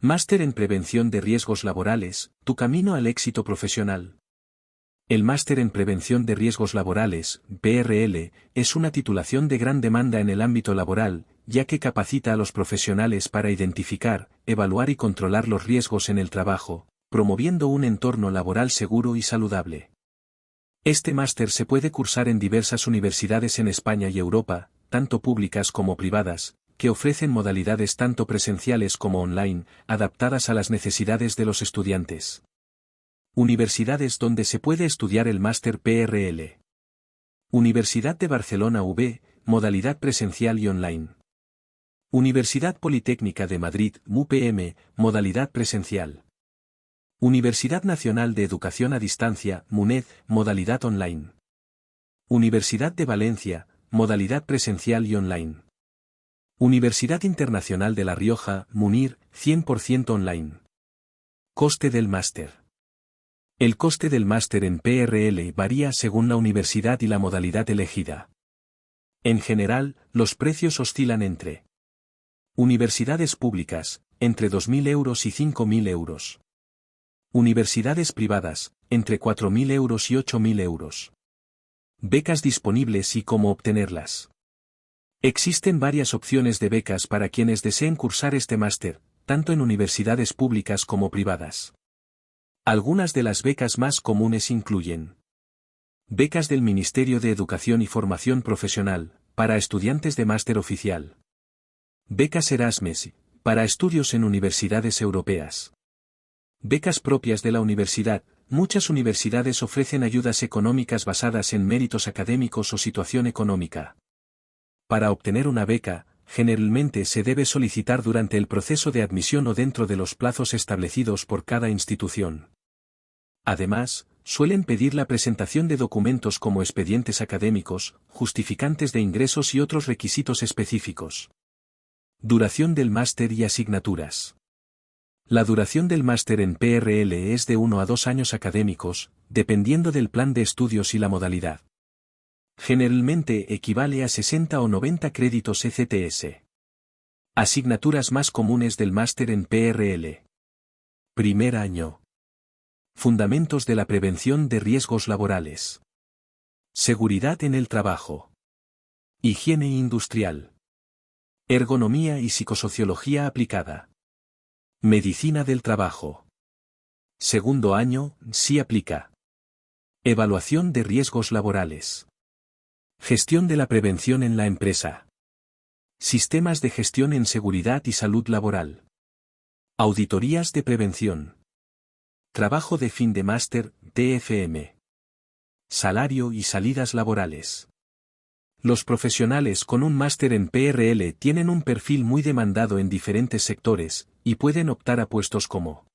Máster en Prevención de Riesgos Laborales, tu camino al éxito profesional. El Máster en Prevención de Riesgos Laborales, PRL, es una titulación de gran demanda en el ámbito laboral, ya que capacita a los profesionales para identificar, evaluar y controlar los riesgos en el trabajo, promoviendo un entorno laboral seguro y saludable. Este máster se puede cursar en diversas universidades en España y Europa, tanto públicas como privadas, que ofrecen modalidades tanto presenciales como online, adaptadas a las necesidades de los estudiantes. Universidades donde se puede estudiar el máster PRL. Universidad de Barcelona UB, modalidad presencial y online. Universidad Politécnica de Madrid, UPM, modalidad presencial. Universidad Nacional de Educación a Distancia, MUNED, modalidad online. Universidad de Valencia, modalidad presencial y online. Universidad Internacional de La Rioja, MUNIR, 100% online. Coste del máster. El coste del máster en PRL varía según la universidad y la modalidad elegida. En general, los precios oscilan entre universidades públicas, entre 2.000 euros y 5.000 euros. Universidades privadas, entre 4.000 euros y 8.000 euros. Becas disponibles y cómo obtenerlas. Existen varias opciones de becas para quienes deseen cursar este máster, tanto en universidades públicas como privadas. Algunas de las becas más comunes incluyen becas del Ministerio de Educación y Formación Profesional, para estudiantes de máster oficial. Becas Erasmus, para estudios en universidades europeas. Becas propias de la universidad. Muchas universidades ofrecen ayudas económicas basadas en méritos académicos o situación económica. Para obtener una beca, generalmente se debe solicitar durante el proceso de admisión o dentro de los plazos establecidos por cada institución. Además, suelen pedir la presentación de documentos como expedientes académicos, justificantes de ingresos y otros requisitos específicos. Duración del máster y asignaturas. La duración del máster en PRL es de 1 a 2 años académicos, dependiendo del plan de estudios y la modalidad. Generalmente equivale a 60 o 90 créditos ECTS. Asignaturas más comunes del máster en PRL. Primer año. Fundamentos de la prevención de riesgos laborales. Seguridad en el trabajo. Higiene industrial. Ergonomía y psicosociología aplicada. Medicina del trabajo. Segundo año, sí aplica. Evaluación de riesgos laborales. Gestión de la prevención en la empresa. Sistemas de gestión en seguridad y salud laboral. Auditorías de prevención. Trabajo de fin de máster, TFM. Salario y salidas laborales. Los profesionales con un máster en PRL tienen un perfil muy demandado en diferentes sectores, y pueden optar a puestos como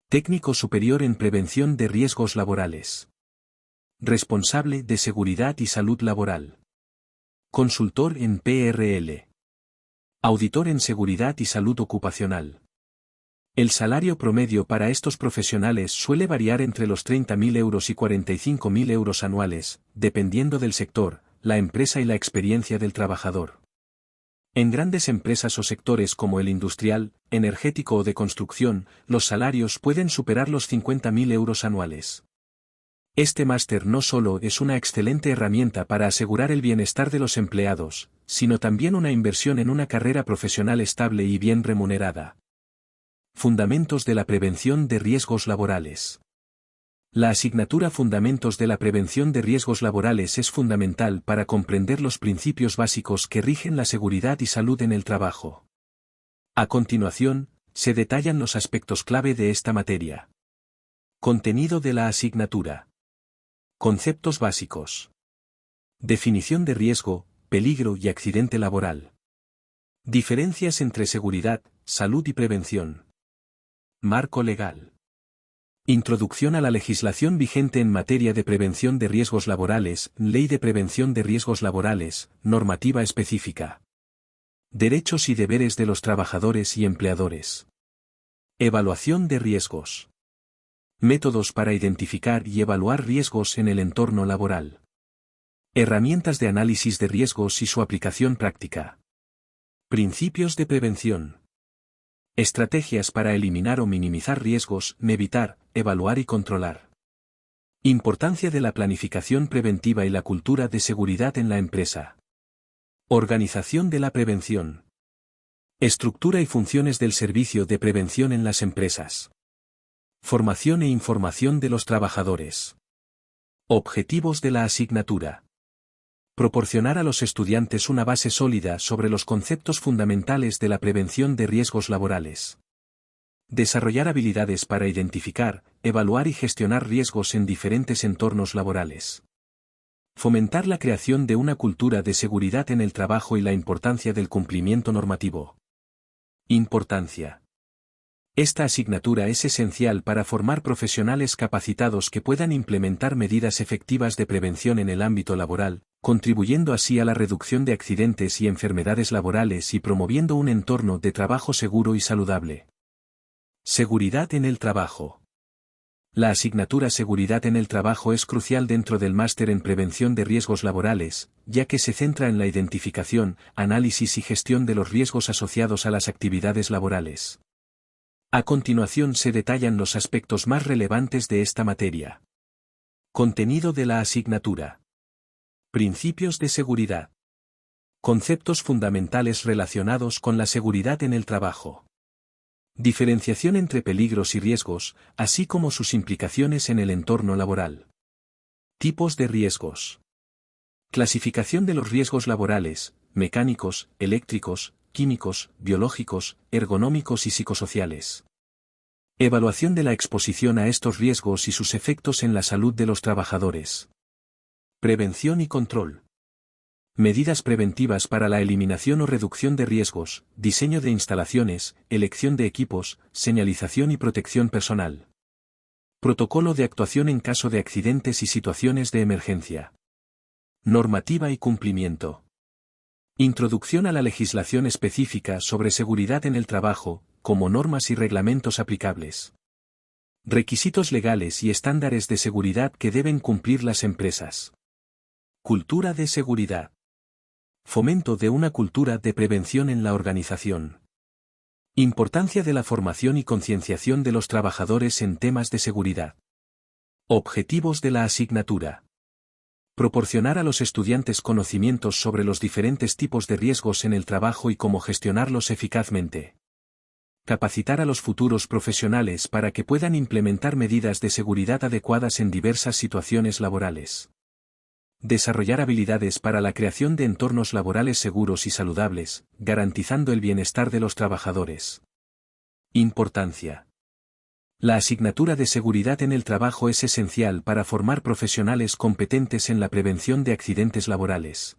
técnico superior en prevención de riesgos laborales. Responsable de seguridad y salud laboral. Consultor en PRL. Auditor en seguridad y salud ocupacional. El salario promedio para estos profesionales suele variar entre los 30.000 euros y 45.000 euros anuales, dependiendo del sector, la empresa y la experiencia del trabajador. En grandes empresas o sectores como el industrial, energético o de construcción, los salarios pueden superar los 50.000 euros anuales. Este máster no solo es una excelente herramienta para asegurar el bienestar de los empleados, sino también una inversión en una carrera profesional estable y bien remunerada. Fundamentos de la prevención de riesgos laborales. La asignatura Fundamentos de la prevención de riesgos laborales es fundamental para comprender los principios básicos que rigen la seguridad y salud en el trabajo. A continuación, se detallan los aspectos clave de esta materia. Contenido de la asignatura. Conceptos básicos. Definición de riesgo, peligro y accidente laboral. Diferencias entre seguridad, salud y prevención. Marco legal. Introducción a la legislación vigente en materia de prevención de riesgos laborales, Ley de Prevención de Riesgos Laborales, normativa específica. Derechos y deberes de los trabajadores y empleadores. Evaluación de riesgos. Métodos para identificar y evaluar riesgos en el entorno laboral. Herramientas de análisis de riesgos y su aplicación práctica. Principios de prevención. Estrategias para eliminar o minimizar riesgos, evitar, evaluar y controlar. Importancia de la planificación preventiva y la cultura de seguridad en la empresa. Organización de la prevención. Estructura y funciones del servicio de prevención en las empresas. Formación e información de los trabajadores. Objetivos de la asignatura. Proporcionar a los estudiantes una base sólida sobre los conceptos fundamentales de la prevención de riesgos laborales. Desarrollar habilidades para identificar, evaluar y gestionar riesgos en diferentes entornos laborales. Fomentar la creación de una cultura de seguridad en el trabajo y la importancia del cumplimiento normativo. Importancia. Esta asignatura es esencial para formar profesionales capacitados que puedan implementar medidas efectivas de prevención en el ámbito laboral, contribuyendo así a la reducción de accidentes y enfermedades laborales y promoviendo un entorno de trabajo seguro y saludable. Seguridad en el trabajo. La asignatura Seguridad en el trabajo es crucial dentro del máster en prevención de riesgos laborales, ya que se centra en la identificación, análisis y gestión de los riesgos asociados a las actividades laborales. A continuación se detallan los aspectos más relevantes de esta materia. Contenido de la asignatura. Principios de seguridad. Conceptos fundamentales relacionados con la seguridad en el trabajo. Diferenciación entre peligros y riesgos, así como sus implicaciones en el entorno laboral. Tipos de riesgos. Clasificación de los riesgos laborales, mecánicos, eléctricos, químicos, biológicos, ergonómicos y psicosociales. Evaluación de la exposición a estos riesgos y sus efectos en la salud de los trabajadores. Prevención y control. Medidas preventivas para la eliminación o reducción de riesgos, diseño de instalaciones, elección de equipos, señalización y protección personal. Protocolo de actuación en caso de accidentes y situaciones de emergencia. Normativa y cumplimiento. Introducción a la legislación específica sobre seguridad en el trabajo, como normas y reglamentos aplicables. Requisitos legales y estándares de seguridad que deben cumplir las empresas. Cultura de seguridad. Fomento de una cultura de prevención en la organización. Importancia de la formación y concienciación de los trabajadores en temas de seguridad. Objetivos de la asignatura. Proporcionar a los estudiantes conocimientos sobre los diferentes tipos de riesgos en el trabajo y cómo gestionarlos eficazmente. Capacitar a los futuros profesionales para que puedan implementar medidas de seguridad adecuadas en diversas situaciones laborales. Desarrollar habilidades para la creación de entornos laborales seguros y saludables, garantizando el bienestar de los trabajadores. Importancia. La asignatura de seguridad en el trabajo es esencial para formar profesionales competentes en la prevención de accidentes laborales.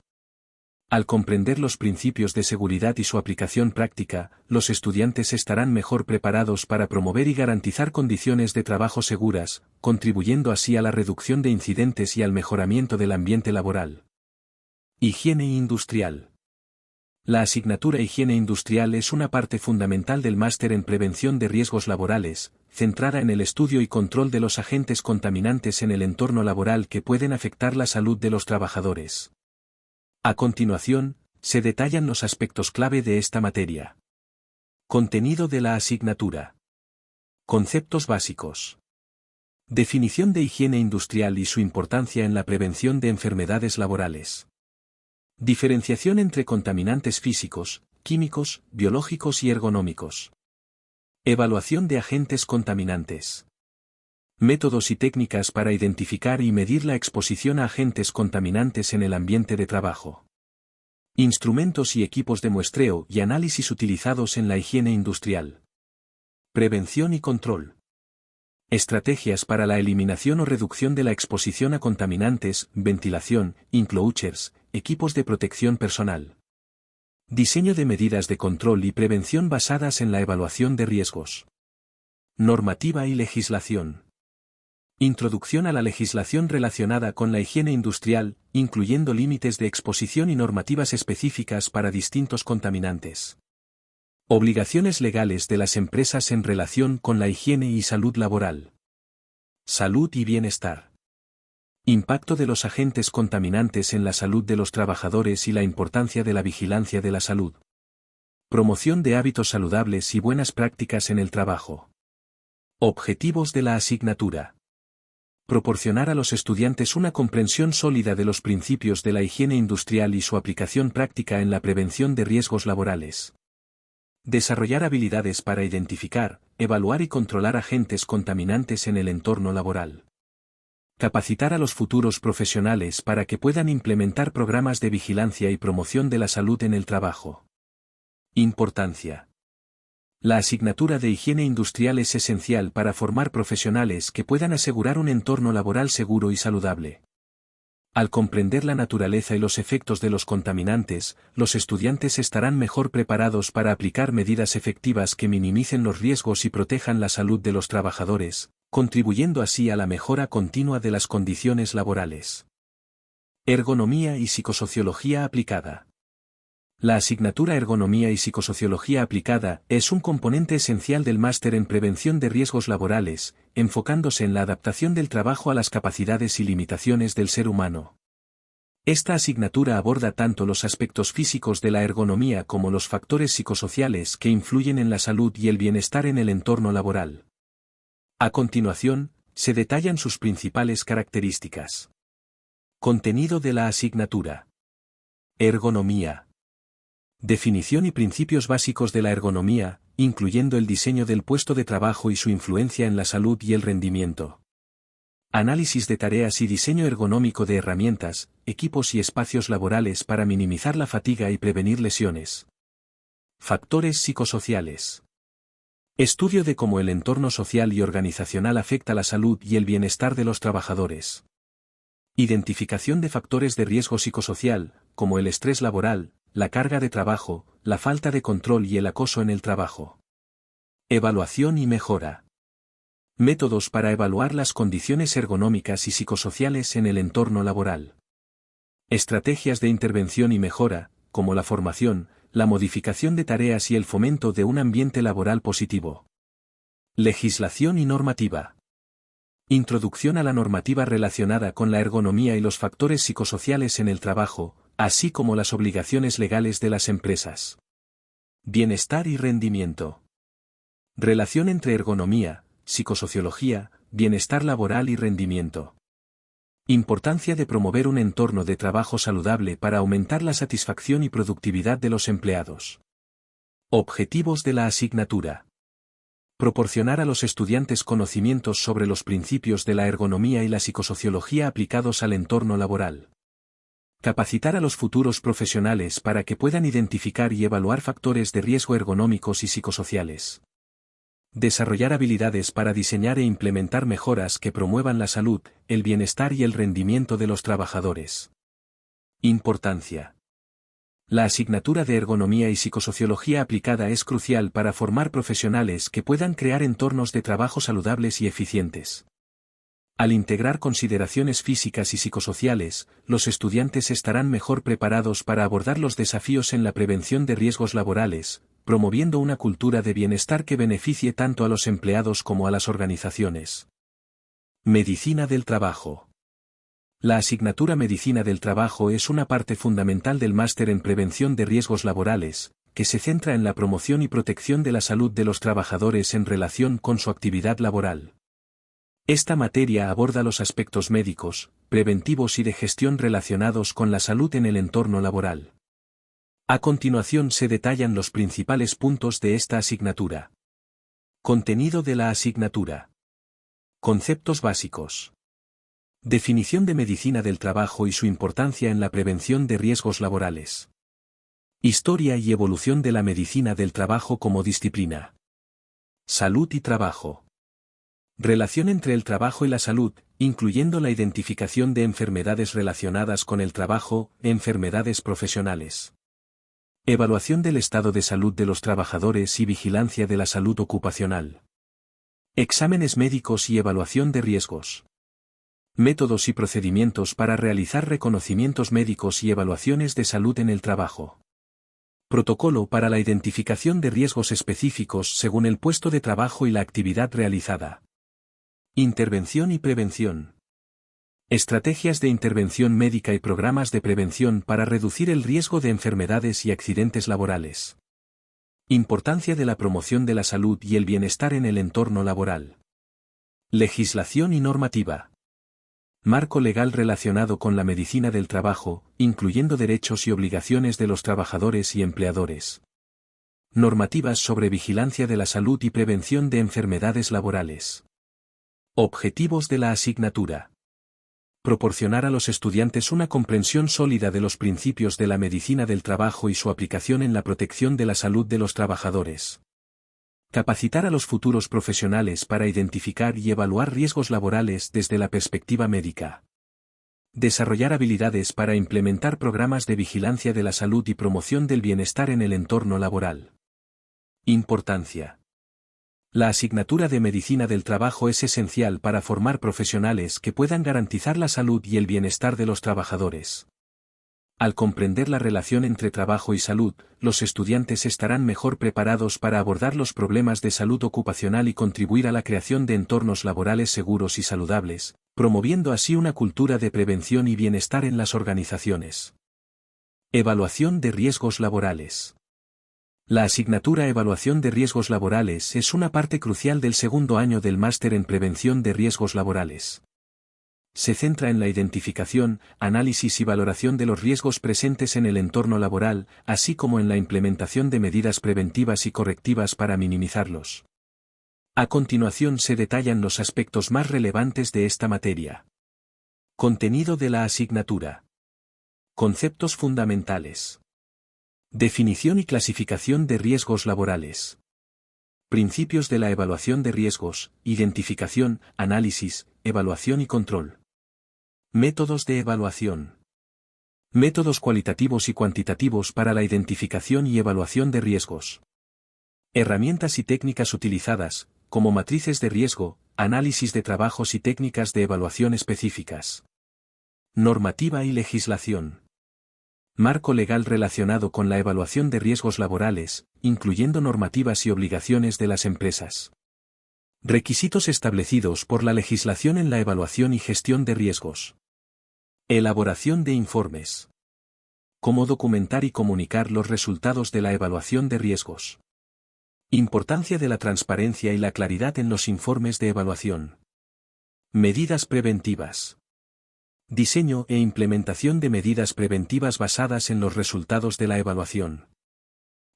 Al comprender los principios de seguridad y su aplicación práctica, los estudiantes estarán mejor preparados para promover y garantizar condiciones de trabajo seguras, contribuyendo así a la reducción de incidentes y al mejoramiento del ambiente laboral. Higiene industrial. La asignatura Higiene industrial es una parte fundamental del máster en prevención de riesgos laborales, centrada en el estudio y control de los agentes contaminantes en el entorno laboral que pueden afectar la salud de los trabajadores. A continuación, se detallan los aspectos clave de esta materia. Contenido de la asignatura. Conceptos básicos. Definición de higiene industrial y su importancia en la prevención de enfermedades laborales. Diferenciación entre contaminantes físicos, químicos, biológicos y ergonómicos. Evaluación de agentes contaminantes. Métodos y técnicas para identificar y medir la exposición a agentes contaminantes en el ambiente de trabajo. Instrumentos y equipos de muestreo y análisis utilizados en la higiene industrial. Prevención y control. Estrategias para la eliminación o reducción de la exposición a contaminantes, ventilación, enclosures, equipos de protección personal. Diseño de medidas de control y prevención basadas en la evaluación de riesgos. Normativa y legislación. Introducción a la legislación relacionada con la higiene industrial, incluyendo límites de exposición y normativas específicas para distintos contaminantes. Obligaciones legales de las empresas en relación con la higiene y salud laboral. Salud y bienestar. Impacto de los agentes contaminantes en la salud de los trabajadores y la importancia de la vigilancia de la salud. Promoción de hábitos saludables y buenas prácticas en el trabajo. Objetivos de la asignatura. Proporcionar a los estudiantes una comprensión sólida de los principios de la higiene industrial y su aplicación práctica en la prevención de riesgos laborales. Desarrollar habilidades para identificar, evaluar y controlar agentes contaminantes en el entorno laboral. Capacitar a los futuros profesionales para que puedan implementar programas de vigilancia y promoción de la salud en el trabajo. Importancia. La asignatura de higiene industrial es esencial para formar profesionales que puedan asegurar un entorno laboral seguro y saludable. Al comprender la naturaleza y los efectos de los contaminantes, los estudiantes estarán mejor preparados para aplicar medidas efectivas que minimicen los riesgos y protejan la salud de los trabajadores, contribuyendo así a la mejora continua de las condiciones laborales. Ergonomía y psicosociología aplicada. La asignatura Ergonomía y Psicosociología aplicada es un componente esencial del máster en Prevención de Riesgos Laborales, enfocándose en la adaptación del trabajo a las capacidades y limitaciones del ser humano. Esta asignatura aborda tanto los aspectos físicos de la ergonomía como los factores psicosociales que influyen en la salud y el bienestar en el entorno laboral. A continuación, se detallan sus principales características. Contenido de la asignatura. Ergonomía. Definición y principios básicos de la ergonomía, incluyendo el diseño del puesto de trabajo y su influencia en la salud y el rendimiento. Análisis de tareas y diseño ergonómico de herramientas, equipos y espacios laborales para minimizar la fatiga y prevenir lesiones. Factores psicosociales. Estudio de cómo el entorno social y organizacional afecta la salud y el bienestar de los trabajadores. Identificación de factores de riesgo psicosocial, como el estrés laboral, la carga de trabajo, la falta de control y el acoso en el trabajo. Evaluación y mejora. Métodos para evaluar las condiciones ergonómicas y psicosociales en el entorno laboral. Estrategias de intervención y mejora, como la formación, la modificación de tareas y el fomento de un ambiente laboral positivo. Legislación y normativa. Introducción a la normativa relacionada con la ergonomía y los factores psicosociales en el trabajo, así como las obligaciones legales de las empresas. Bienestar y rendimiento. Relación entre ergonomía, psicosociología, bienestar laboral y rendimiento. Importancia de promover un entorno de trabajo saludable para aumentar la satisfacción y productividad de los empleados. Objetivos de la asignatura. Proporcionar a los estudiantes conocimientos sobre los principios de la ergonomía y la psicosociología aplicados al entorno laboral. Capacitar a los futuros profesionales para que puedan identificar y evaluar factores de riesgo ergonómicos y psicosociales. Desarrollar habilidades para diseñar e implementar mejoras que promuevan la salud, el bienestar y el rendimiento de los trabajadores. Importancia. La asignatura de ergonomía y psicosociología aplicada es crucial para formar profesionales que puedan crear entornos de trabajo saludables y eficientes. Al integrar consideraciones físicas y psicosociales, los estudiantes estarán mejor preparados para abordar los desafíos en la prevención de riesgos laborales, promoviendo una cultura de bienestar que beneficie tanto a los empleados como a las organizaciones. Medicina del trabajo. La asignatura Medicina del Trabajo es una parte fundamental del máster en Prevención de Riesgos Laborales, que se centra en la promoción y protección de la salud de los trabajadores en relación con su actividad laboral. Esta materia aborda los aspectos médicos, preventivos y de gestión relacionados con la salud en el entorno laboral. A continuación se detallan los principales puntos de esta asignatura. Contenido de la asignatura. Conceptos básicos. Definición de medicina del trabajo y su importancia en la prevención de riesgos laborales. Historia y evolución de la medicina del trabajo como disciplina. Salud y trabajo. Relación entre el trabajo y la salud, incluyendo la identificación de enfermedades relacionadas con el trabajo, enfermedades profesionales. Evaluación del estado de salud de los trabajadores y vigilancia de la salud ocupacional. Exámenes médicos y evaluación de riesgos. Métodos y procedimientos para realizar reconocimientos médicos y evaluaciones de salud en el trabajo. Protocolo para la identificación de riesgos específicos según el puesto de trabajo y la actividad realizada. Intervención y prevención. Estrategias de intervención médica y programas de prevención para reducir el riesgo de enfermedades y accidentes laborales. Importancia de la promoción de la salud y el bienestar en el entorno laboral. Legislación y normativa. Marco legal relacionado con la medicina del trabajo, incluyendo derechos y obligaciones de los trabajadores y empleadores. Normativas sobre vigilancia de la salud y prevención de enfermedades laborales. Objetivos de la asignatura. Proporcionar a los estudiantes una comprensión sólida de los principios de la medicina del trabajo y su aplicación en la protección de la salud de los trabajadores. Capacitar a los futuros profesionales para identificar y evaluar riesgos laborales desde la perspectiva médica. Desarrollar habilidades para implementar programas de vigilancia de la salud y promoción del bienestar en el entorno laboral. Importancia. La asignatura de medicina del trabajo es esencial para formar profesionales que puedan garantizar la salud y el bienestar de los trabajadores. Al comprender la relación entre trabajo y salud, los estudiantes estarán mejor preparados para abordar los problemas de salud ocupacional y contribuir a la creación de entornos laborales seguros y saludables, promoviendo así una cultura de prevención y bienestar en las organizaciones. Evaluación de riesgos laborales. La asignatura Evaluación de riesgos laborales es una parte crucial del segundo año del máster en prevención de riesgos laborales. Se centra en la identificación, análisis y valoración de los riesgos presentes en el entorno laboral, así como en la implementación de medidas preventivas y correctivas para minimizarlos. A continuación se detallan los aspectos más relevantes de esta materia. Contenido de la asignatura. Conceptos fundamentales. Definición y clasificación de riesgos laborales. Principios de la evaluación de riesgos, identificación, análisis, evaluación y control. Métodos de evaluación. Métodos cualitativos y cuantitativos para la identificación y evaluación de riesgos. Herramientas y técnicas utilizadas, como matrices de riesgo, análisis de trabajos y técnicas de evaluación específicas. Normativa y legislación. Marco legal relacionado con la evaluación de riesgos laborales, incluyendo normativas y obligaciones de las empresas. Requisitos establecidos por la legislación en la evaluación y gestión de riesgos. Elaboración de informes. Cómo documentar y comunicar los resultados de la evaluación de riesgos. Importancia de la transparencia y la claridad en los informes de evaluación. Medidas preventivas. Diseño e implementación de medidas preventivas basadas en los resultados de la evaluación.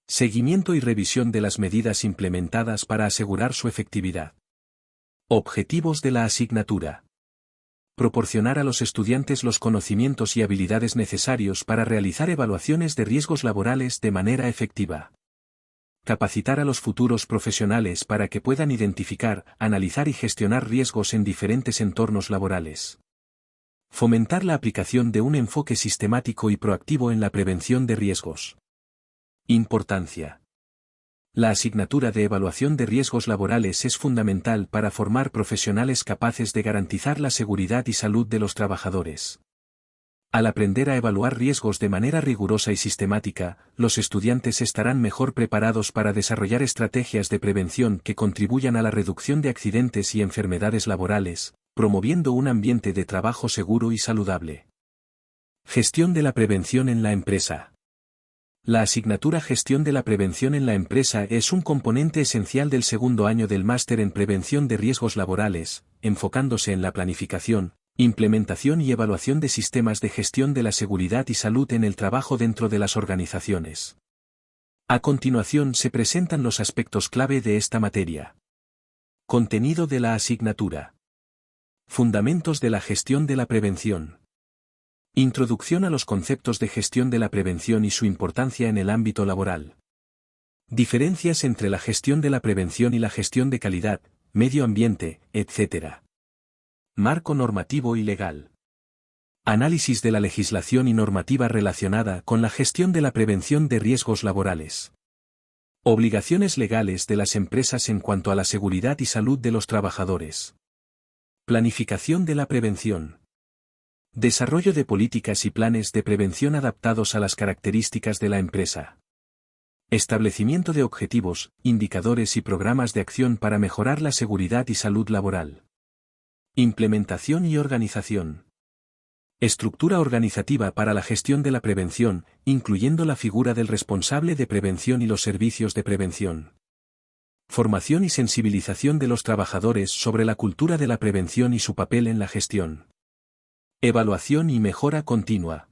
Seguimiento y revisión de las medidas implementadas para asegurar su efectividad. Objetivos de la asignatura. Proporcionar a los estudiantes los conocimientos y habilidades necesarios para realizar evaluaciones de riesgos laborales de manera efectiva. Capacitar a los futuros profesionales para que puedan identificar, analizar y gestionar riesgos en diferentes entornos laborales. Fomentar la aplicación de un enfoque sistemático y proactivo en la prevención de riesgos. Importancia. La asignatura de evaluación de riesgos laborales es fundamental para formar profesionales capaces de garantizar la seguridad y salud de los trabajadores. Al aprender a evaluar riesgos de manera rigurosa y sistemática, los estudiantes estarán mejor preparados para desarrollar estrategias de prevención que contribuyan a la reducción de accidentes y enfermedades laborales, promoviendo un ambiente de trabajo seguro y saludable. Gestión de la prevención en la empresa. La asignatura Gestión de la prevención en la empresa es un componente esencial del segundo año del máster en prevención de riesgos laborales, enfocándose en la planificación, implementación y evaluación de sistemas de gestión de la seguridad y salud en el trabajo dentro de las organizaciones. A continuación se presentan los aspectos clave de esta materia. Contenido de la asignatura. Fundamentos de la gestión de la prevención. Introducción a los conceptos de gestión de la prevención y su importancia en el ámbito laboral. Diferencias entre la gestión de la prevención y la gestión de calidad, medio ambiente, etc. Marco normativo y legal. Análisis de la legislación y normativa relacionada con la gestión de la prevención de riesgos laborales. Obligaciones legales de las empresas en cuanto a la seguridad y salud de los trabajadores. Planificación de la prevención. Desarrollo de políticas y planes de prevención adaptados a las características de la empresa. Establecimiento de objetivos, indicadores y programas de acción para mejorar la seguridad y salud laboral. Implementación y organización. Estructura organizativa para la gestión de la prevención, incluyendo la figura del responsable de prevención y los servicios de prevención. Formación y sensibilización de los trabajadores sobre la cultura de la prevención y su papel en la gestión. Evaluación y mejora continua.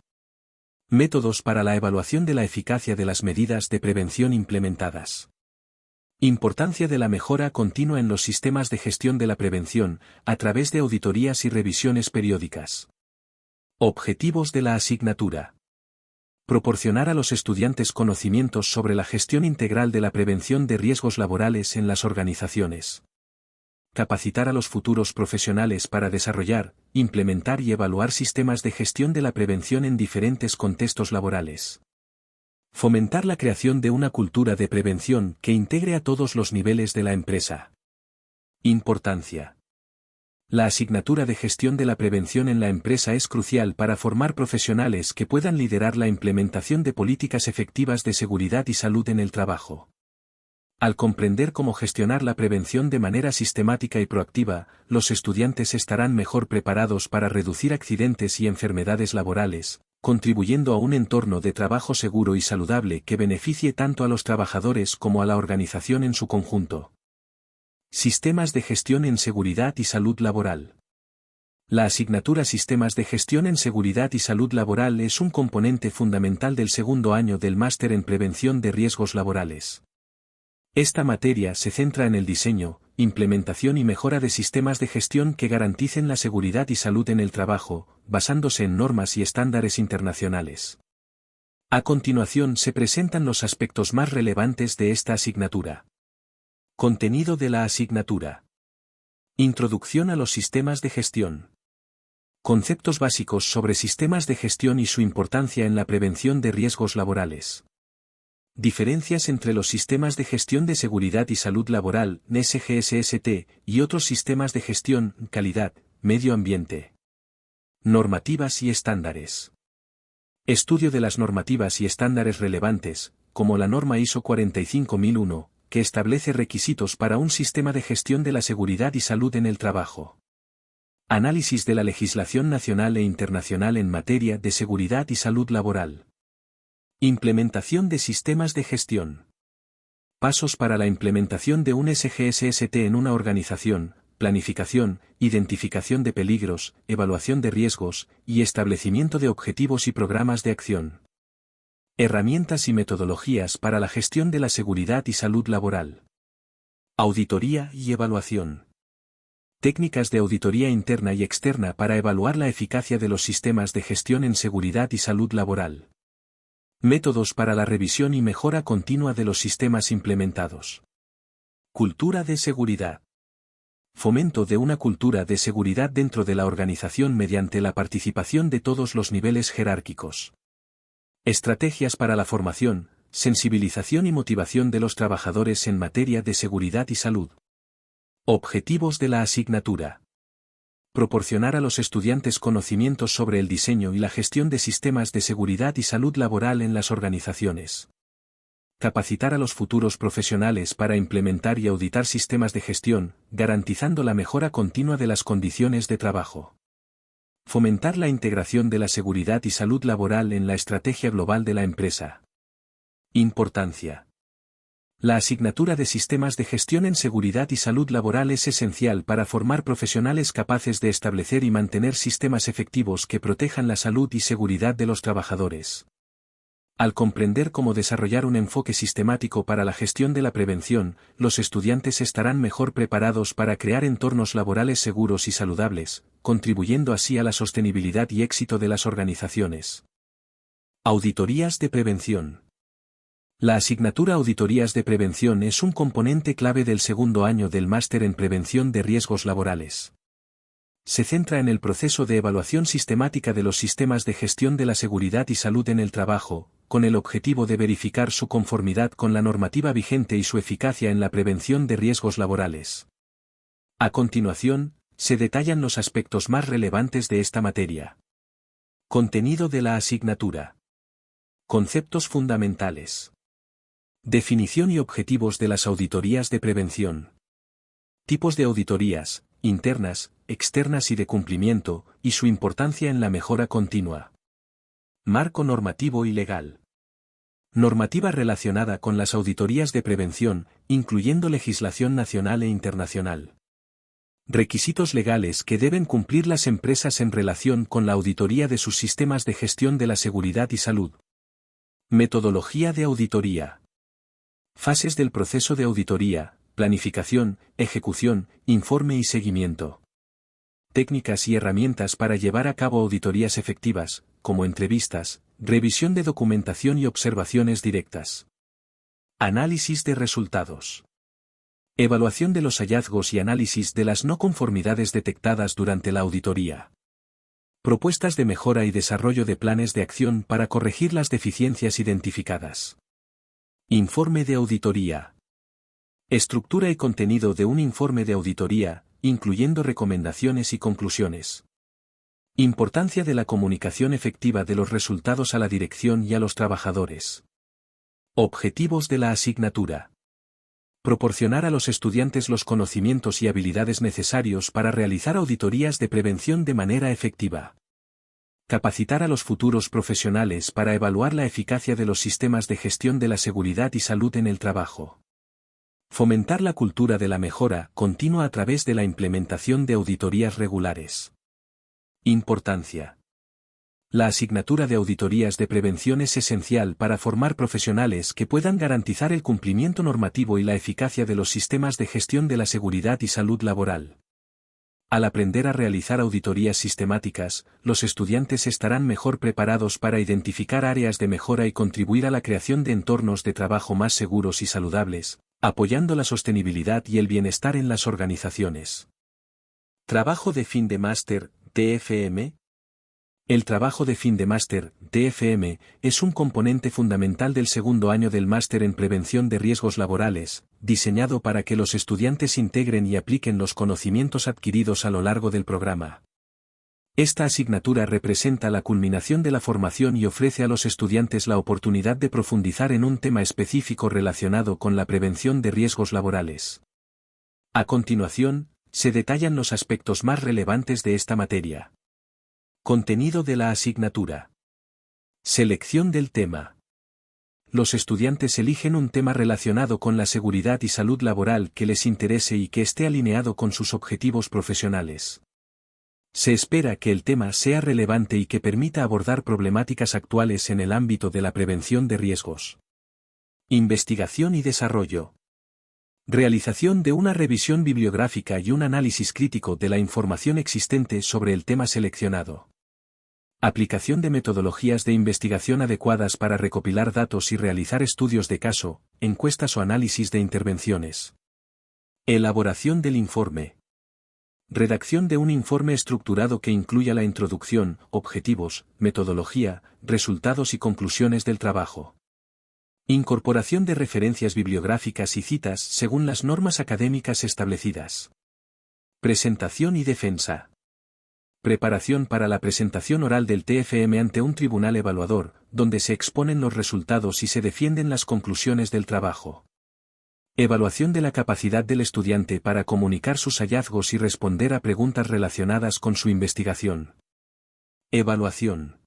Métodos para la evaluación de la eficacia de las medidas de prevención implementadas. Importancia de la mejora continua en los sistemas de gestión de la prevención, a través de auditorías y revisiones periódicas. Objetivos de la asignatura. Proporcionar a los estudiantes conocimientos sobre la gestión integral de la prevención de riesgos laborales en las organizaciones. Capacitar a los futuros profesionales para desarrollar, implementar y evaluar sistemas de gestión de la prevención en diferentes contextos laborales. Fomentar la creación de una cultura de prevención que integre a todos los niveles de la empresa. Importancia. La asignatura de gestión de la prevención en la empresa es crucial para formar profesionales que puedan liderar la implementación de políticas efectivas de seguridad y salud en el trabajo. Al comprender cómo gestionar la prevención de manera sistemática y proactiva, los estudiantes estarán mejor preparados para reducir accidentes y enfermedades laborales, contribuyendo a un entorno de trabajo seguro y saludable que beneficie tanto a los trabajadores como a la organización en su conjunto. Sistemas de gestión en seguridad y salud laboral. La asignatura Sistemas de gestión en seguridad y salud laboral es un componente fundamental del segundo año del máster en prevención de riesgos laborales. Esta materia se centra en el diseño, implementación y mejora de sistemas de gestión que garanticen la seguridad y salud en el trabajo, basándose en normas y estándares internacionales. A continuación se presentan los aspectos más relevantes de esta asignatura. Contenido de la asignatura. Introducción a los sistemas de gestión. Conceptos básicos sobre sistemas de gestión y su importancia en la prevención de riesgos laborales. Diferencias entre los sistemas de gestión de seguridad y salud laboral, SGSST, y otros sistemas de gestión, calidad, medio ambiente. Normativas y estándares. Estudio de las normativas y estándares relevantes, como la norma ISO 45001, que establece requisitos para un sistema de gestión de la seguridad y salud en el trabajo. Análisis de la legislación nacional e internacional en materia de seguridad y salud laboral. Implementación de sistemas de gestión. Pasos para la implementación de un SGSST en una organización: planificación, identificación de peligros, evaluación de riesgos, y establecimiento de objetivos y programas de acción. Herramientas y metodologías para la gestión de la seguridad y salud laboral. Auditoría y evaluación. Técnicas de auditoría interna y externa para evaluar la eficacia de los sistemas de gestión en seguridad y salud laboral. Métodos para la revisión y mejora continua de los sistemas implementados. Cultura de seguridad. Fomento de una cultura de seguridad dentro de la organización mediante la participación de todos los niveles jerárquicos. Estrategias para la formación, sensibilización y motivación de los trabajadores en materia de seguridad y salud. Objetivos de la asignatura. Proporcionar a los estudiantes conocimientos sobre el diseño y la gestión de sistemas de seguridad y salud laboral en las organizaciones. Capacitar a los futuros profesionales para implementar y auditar sistemas de gestión, garantizando la mejora continua de las condiciones de trabajo. Fomentar la integración de la seguridad y salud laboral en la estrategia global de la empresa. Importancia. La asignatura de Sistemas de gestión en seguridad y salud laboral es esencial para formar profesionales capaces de establecer y mantener sistemas efectivos que protejan la salud y seguridad de los trabajadores. Al comprender cómo desarrollar un enfoque sistemático para la gestión de la prevención, los estudiantes estarán mejor preparados para crear entornos laborales seguros y saludables, contribuyendo así a la sostenibilidad y éxito de las organizaciones. Auditorías de prevención. La asignatura Auditorías de Prevención es un componente clave del segundo año del máster en prevención de riesgos laborales. Se centra en el proceso de evaluación sistemática de los sistemas de gestión de la seguridad y salud en el trabajo, con el objetivo de verificar su conformidad con la normativa vigente y su eficacia en la prevención de riesgos laborales. A continuación, se detallan los aspectos más relevantes de esta materia. Contenido de la asignatura. Conceptos fundamentales. Definición y objetivos de las auditorías de prevención. Tipos de auditorías, internas, externas y de cumplimiento, y su importancia en la mejora continua. Marco normativo y legal. Normativa relacionada con las auditorías de prevención, incluyendo legislación nacional e internacional. Requisitos legales que deben cumplir las empresas en relación con la auditoría de sus sistemas de gestión de la seguridad y salud. Metodología de auditoría. Fases del proceso de auditoría: planificación, ejecución, informe y seguimiento. Técnicas y herramientas para llevar a cabo auditorías efectivas, como entrevistas, revisión de documentación y observaciones directas. Análisis de resultados. Evaluación de los hallazgos y análisis de las no conformidades detectadas durante la auditoría. Propuestas de mejora y desarrollo de planes de acción para corregir las deficiencias identificadas. Informe de auditoría. Estructura y contenido de un informe de auditoría, incluyendo recomendaciones y conclusiones. Importancia de la comunicación efectiva de los resultados a la dirección y a los trabajadores. Objetivos de la asignatura. Proporcionar a los estudiantes los conocimientos y habilidades necesarios para realizar auditorías de prevención de manera efectiva. Capacitar a los futuros profesionales para evaluar la eficacia de los sistemas de gestión de la seguridad y salud en el trabajo. Fomentar la cultura de la mejora continua a través de la implementación de auditorías regulares. Importancia. La asignatura de auditorías de prevención es esencial para formar profesionales que puedan garantizar el cumplimiento normativo y la eficacia de los sistemas de gestión de la seguridad y salud laboral. Al aprender a realizar auditorías sistemáticas, los estudiantes estarán mejor preparados para identificar áreas de mejora y contribuir a la creación de entornos de trabajo más seguros y saludables, apoyando la sostenibilidad y el bienestar en las organizaciones. Trabajo de fin de máster, TFM. El trabajo de fin de máster, TFM, es un componente fundamental del segundo año del máster en prevención de riesgos laborales, diseñado para que los estudiantes integren y apliquen los conocimientos adquiridos a lo largo del programa. Esta asignatura representa la culminación de la formación y ofrece a los estudiantes la oportunidad de profundizar en un tema específico relacionado con la prevención de riesgos laborales. A continuación, se detallan los aspectos más relevantes de esta materia. Contenido de la asignatura. Selección del tema. Los estudiantes eligen un tema relacionado con la seguridad y salud laboral que les interese y que esté alineado con sus objetivos profesionales. Se espera que el tema sea relevante y que permita abordar problemáticas actuales en el ámbito de la prevención de riesgos. Investigación y desarrollo. Realización de una revisión bibliográfica y un análisis crítico de la información existente sobre el tema seleccionado. Aplicación de metodologías de investigación adecuadas para recopilar datos y realizar estudios de caso, encuestas o análisis de intervenciones. Elaboración del informe. Redacción de un informe estructurado que incluya la introducción, objetivos, metodología, resultados y conclusiones del trabajo. Incorporación de referencias bibliográficas y citas según las normas académicas establecidas. Presentación y defensa. Preparación para la presentación oral del TFM ante un tribunal evaluador, donde se exponen los resultados y se defienden las conclusiones del trabajo. Evaluación de la capacidad del estudiante para comunicar sus hallazgos y responder a preguntas relacionadas con su investigación. Evaluación.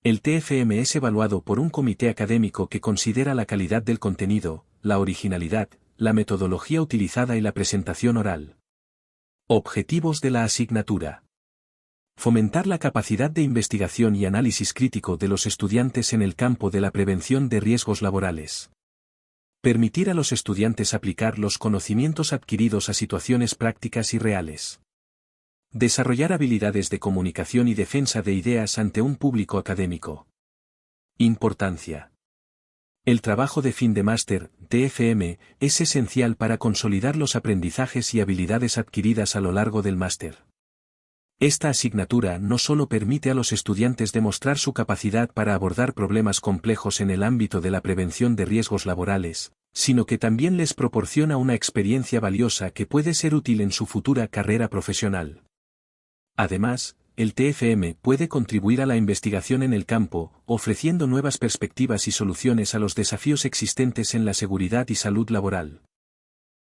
El TFM es evaluado por un comité académico que considera la calidad del contenido, la originalidad, la metodología utilizada y la presentación oral. Objetivos de la asignatura. Fomentar la capacidad de investigación y análisis crítico de los estudiantes en el campo de la prevención de riesgos laborales. Permitir a los estudiantes aplicar los conocimientos adquiridos a situaciones prácticas y reales. Desarrollar habilidades de comunicación y defensa de ideas ante un público académico. Importancia. El trabajo de fin de máster, TFM, es esencial para consolidar los aprendizajes y habilidades adquiridas a lo largo del máster. Esta asignatura no solo permite a los estudiantes demostrar su capacidad para abordar problemas complejos en el ámbito de la prevención de riesgos laborales, sino que también les proporciona una experiencia valiosa que puede ser útil en su futura carrera profesional. Además, el TFM puede contribuir a la investigación en el campo, ofreciendo nuevas perspectivas y soluciones a los desafíos existentes en la seguridad y salud laboral.